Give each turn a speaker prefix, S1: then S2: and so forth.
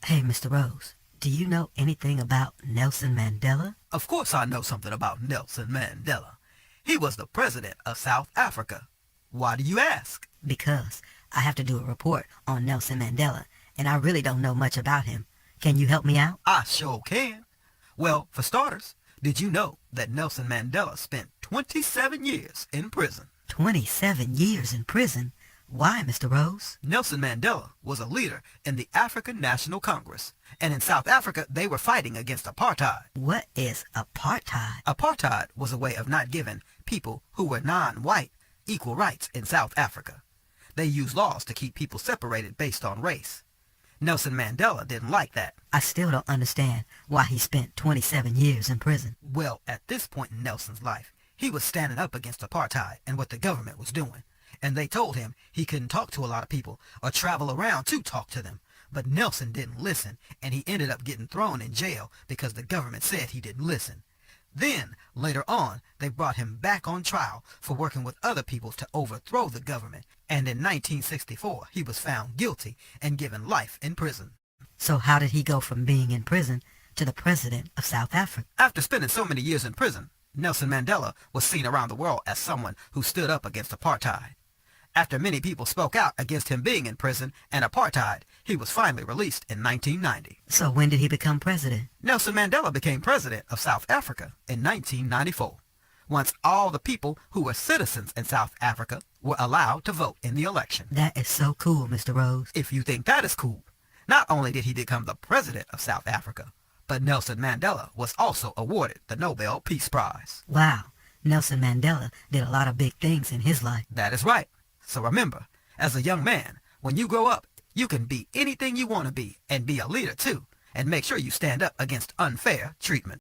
S1: Hey, Mr. Rose, do you know anything about Nelson Mandela?
S2: Of course I know something about Nelson Mandela. He was the president of South Africa. Why do you ask?
S1: Because I have to do a report on Nelson Mandela, and I really don't know much about him. Can you help me out?
S2: I sure can. Well, for starters, did you know that Nelson Mandela spent 27 years in prison?
S1: 27 years in prison? Why, Mr. Rose?
S2: Nelson Mandela was a leader in the African National Congress, and in South Africa they were fighting against apartheid.
S1: What is apartheid?
S2: Apartheid was a way of not giving people who were non-white equal rights in South Africa. They used laws to keep people separated based on race. Nelson Mandela didn't like that.
S1: I still don't understand why he spent 27 years in prison.
S2: Well, at this point in Nelson's life, he was standing up against apartheid and what the government was doing. And they told him he couldn't talk to a lot of people or travel around to talk to them. But Nelson didn't listen, and he ended up getting thrown in jail because the government said he didn't listen. Then, later on, they brought him back on trial for working with other people to overthrow the government, and in 1964 he was found guilty and given life in prison.
S1: So how did he go from being in prison to the president of South Africa?
S2: After spending so many years in prison, Nelson Mandela was seen around the world as someone who stood up against apartheid. After many people spoke out against him being in prison and apartheid, he was finally released in 1990.
S1: So when did he become president?
S2: Nelson Mandela became president of South Africa in 1994, once all the people who were citizens in South Africa were allowed to vote in the election.
S1: That is so cool, Mr. Rose.
S2: If you think that is cool, not only did he become the president of South Africa, but Nelson Mandela was also awarded the Nobel Peace Prize.
S1: Wow, Nelson Mandela did a lot of big things in his life.
S2: That is right. So remember, as a young man, when you grow up, you can be anything you want to be and be a leader too, and make sure you stand up against unfair treatment.